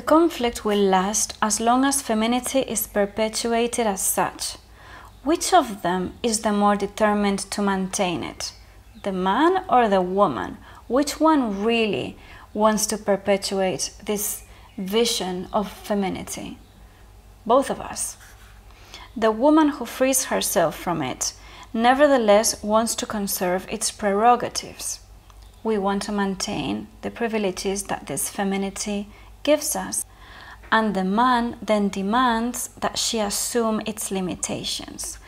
conflict will last as long as femininity is perpetuated as such. Which of them is the more determined to maintain it? The man or the woman? Which one really wants to perpetuate this vision of femininity? Both of us. The woman who frees herself from it nevertheless wants to conserve its prerogatives. We want to maintain the privileges that this femininity gives us, and the man then demands that she assume its limitations.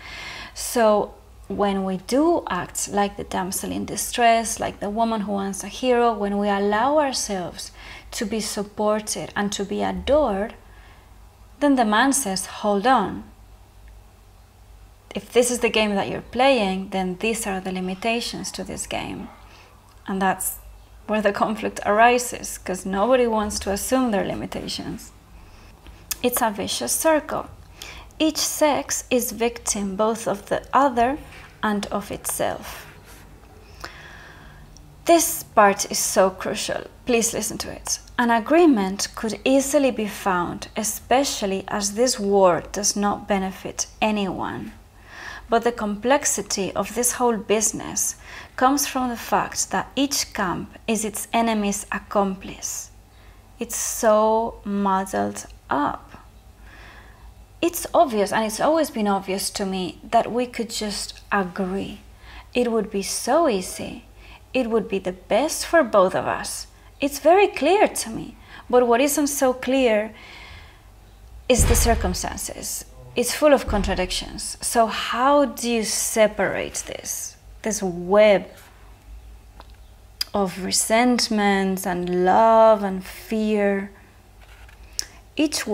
So when we do act like the damsel in distress, like the woman who wants a hero, when we allow ourselves to be supported and to be adored, then the man says, hold on. If this is the game that you're playing, then these are the limitations to this game. And that's where the conflict arises, because nobody wants to assume their limitations. It's a vicious circle. Each sex is victim both of the other and of itself. This part is so crucial. Please listen to it. An agreement could easily be found, especially as this war does not benefit anyone. But the complexity of this whole business comes from the fact that each camp is its enemy's accomplice. It's so muddled up. It's obvious, and it's always been obvious to me, that we could just agree. It would be so easy. It would be the best for both of us. It's very clear to me. But what isn't so clear is the circumstances. It's full of contradictions. So how do you separate this web of resentments and love and fear? Each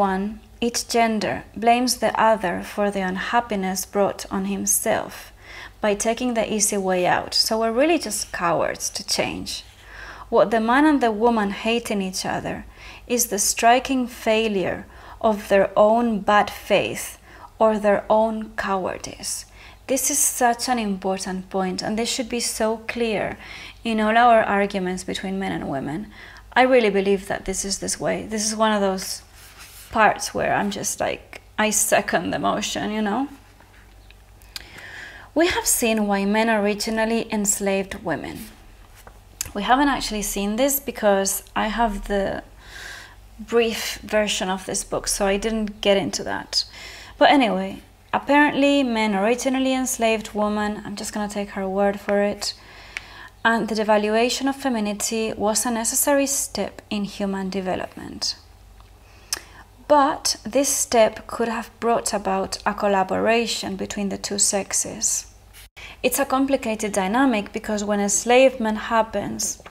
gender blames the other for the unhappiness brought on himself by taking the easy way out. So we're really just cowards to change. What the man and the woman hate in each other is the striking failure of their own bad faith or their own cowardice. This is such an important point, and this should be so clear in all our arguments between men and women. I really believe that this is this way. This is one of those parts where I'm just like, I second the motion, you know? We have seen why men originally enslaved women. We haven't actually seen this because I have the brief version of this book, so I didn't get into that. But anyway, apparently men originally enslaved women. I'm just going to take her word for it. And the devaluation of femininity was a necessary step in human development. But this step could have brought about a collaboration between the two sexes. It's a complicated dynamic because when enslavement happens,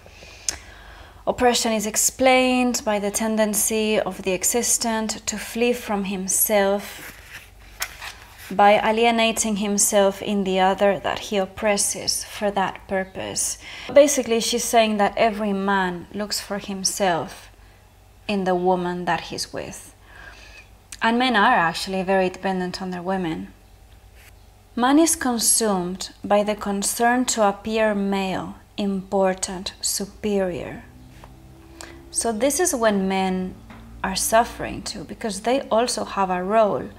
oppression is explained by the tendency of the existent to flee from himself by alienating himself in the other that he oppresses for that purpose. Basically, she's saying that every man looks for himself in the woman that he's with. And men are actually very dependent on their women. Man is consumed by the concern to appear male, important, superior. So this is when men are suffering too, because they also have a role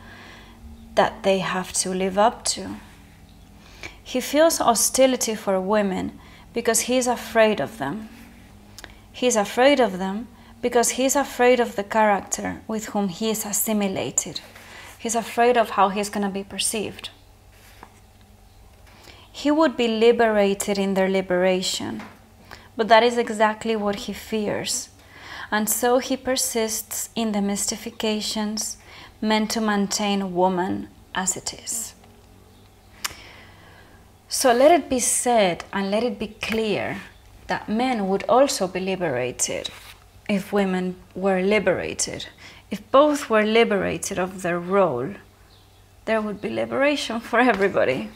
that they have to live up to. He feels hostility for women because he's afraid of them. He's afraid of them because he's afraid of the character with whom he is assimilated. He's afraid of how he's going to be perceived. He would be liberated in their liberation, but that is exactly what he fears. And so he persists in the mystifications meant to maintain woman as it is. So let it be said and let it be clear that men would also be liberated if women were liberated. If both were liberated of their role, there would be liberation for everybody.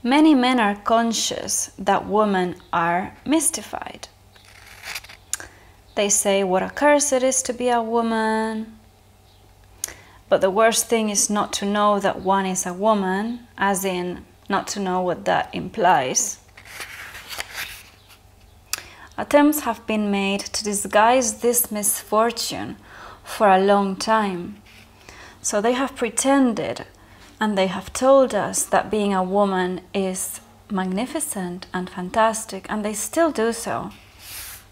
Many men are conscious that women are mystified. They say what a curse it is to be a woman. But the worst thing is not to know that one is a woman, as in not to know what that implies. Attempts have been made to disguise this misfortune for a long time. So they have pretended and they have told us that being a woman is magnificent and fantastic, and they still do so.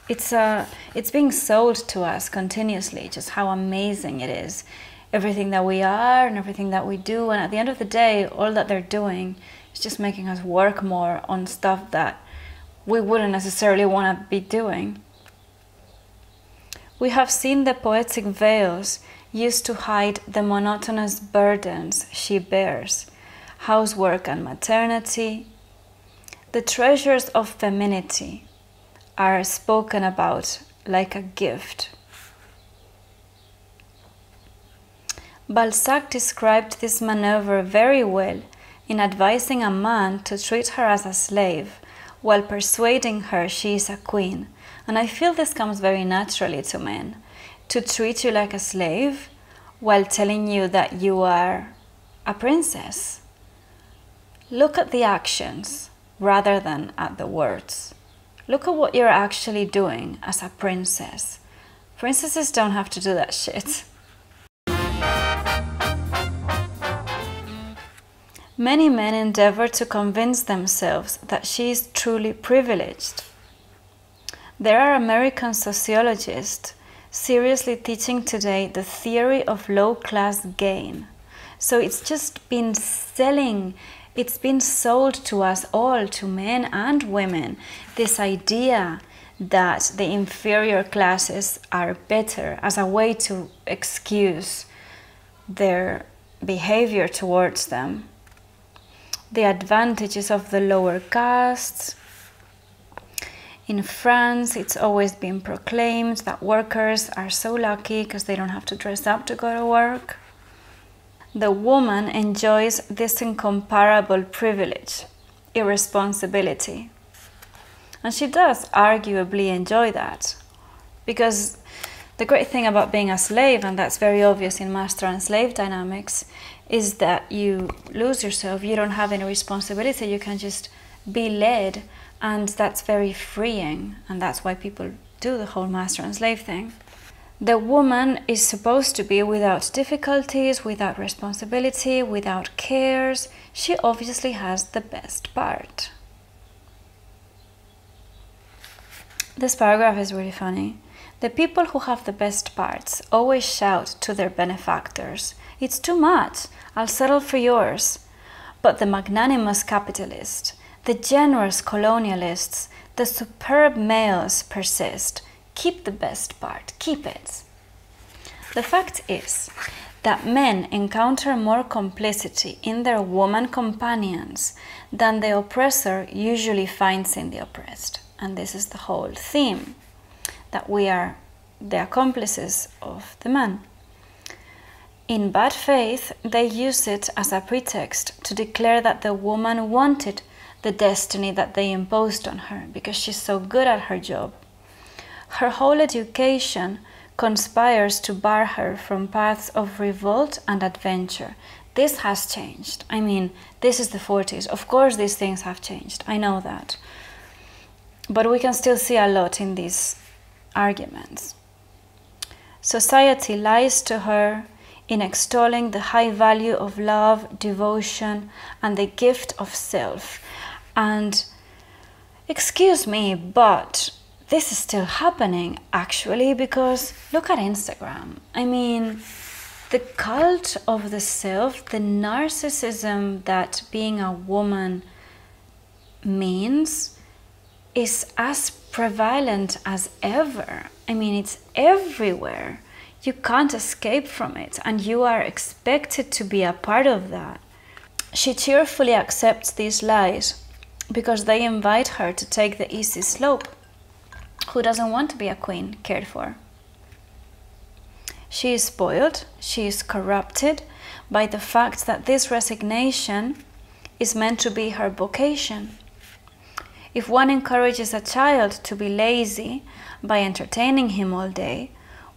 It's being sold to us continuously, just how amazing it is. Everything that we are and everything that we do, and at the end of the day, all that they're doing is just making us work more on stuff that we wouldn't necessarily want to be doing. We have seen the poetic veils used to hide the monotonous burdens she bears, housework and maternity. The treasures of femininity are spoken about like a gift. Balzac described this maneuver very well in advising a man to treat her as a slave while persuading her she is a queen. And I feel this comes very naturally to men, to treat you like a slave while telling you that you are a princess. Look at the actions rather than at the words. Look at what you're actually doing as a princess. Princesses don't have to do that shit. Many men endeavor to convince themselves that she is truly privileged. There are American sociologists seriously teaching today the theory of low-class gain. So it's just been selling, it's been sold to us all, to men and women, this idea that the inferior classes are better as a way to excuse their behavior towards them. The advantages of the lower castes. In France, it's always been proclaimed that workers are so lucky because they don't have to dress up to go to work. The woman enjoys this incomparable privilege, irresponsibility. And she does arguably enjoy that, because the great thing about being a slave, and that's very obvious in master and slave dynamics, is that you lose yourself, you don't have any responsibility, you can just be led, and that's very freeing, and that's why people do the whole master and slave thing. The woman is supposed to be without difficulties, without responsibility, without cares. She obviously has the best part. This paragraph is really funny. The people who have the best parts always shout to their benefactors, "It's too much, I'll settle for yours." But the magnanimous capitalist, the generous colonialists, the superb males persist. Keep the best part, keep it. The fact is that men encounter more complicity in their woman companions than the oppressor usually finds in the oppressed. And this is the whole theme, that we are the accomplices of the man. In bad faith, they use it as a pretext to declare that the woman wanted the destiny that they imposed on her because she's so good at her job. Her whole education conspires to bar her from paths of revolt and adventure. This has changed. I mean, this is the 40s. Of course these things have changed. I know that. But we can still see a lot in these arguments. Society lies to her in extolling the high value of love, devotion, and the gift of self. And, excuse me, but this is still happening, actually, because look at Instagram. I mean, the cult of the self, the narcissism that being a woman means, is as prevalent as ever. I mean, it's everywhere. You can't escape from it, and you are expected to be a part of that. She cheerfully accepts these lies because they invite her to take the easy slope. Who doesn't want to be a queen cared for? She is spoiled, she is corrupted by the fact that this resignation is meant to be her vocation. If one encourages a child to be lazy by entertaining him all day,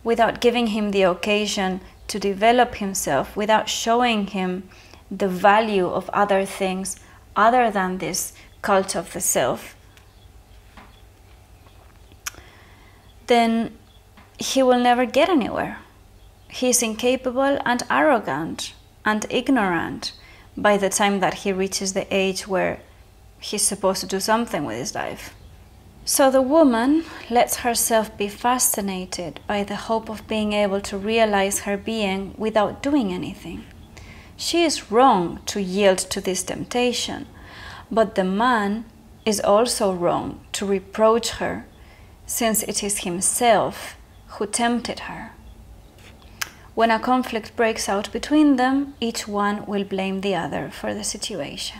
without giving him the occasion to develop himself, without showing him the value of other things other than this cult of the self, then he will never get anywhere. He is incapable and arrogant and ignorant by the time that he reaches the age where he's supposed to do something with his life. So the woman lets herself be fascinated by the hope of being able to realize her being without doing anything. She is wrong to yield to this temptation, but the man is also wrong to reproach her, since it is himself who tempted her. When a conflict breaks out between them, each one will blame the other for the situation.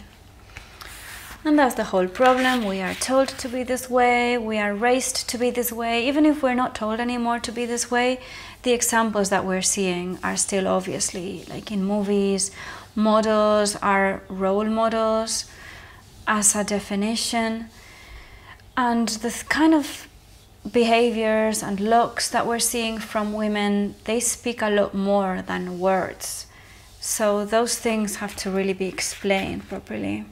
And that's the whole problem. We are told to be this way, we are raised to be this way. Even if we're not told anymore to be this way, the examples that we're seeing are still obviously, like in movies, models are role models as a definition. And the kind of behaviors and looks that we're seeing from women, they speak a lot more than words. So those things have to really be explained properly.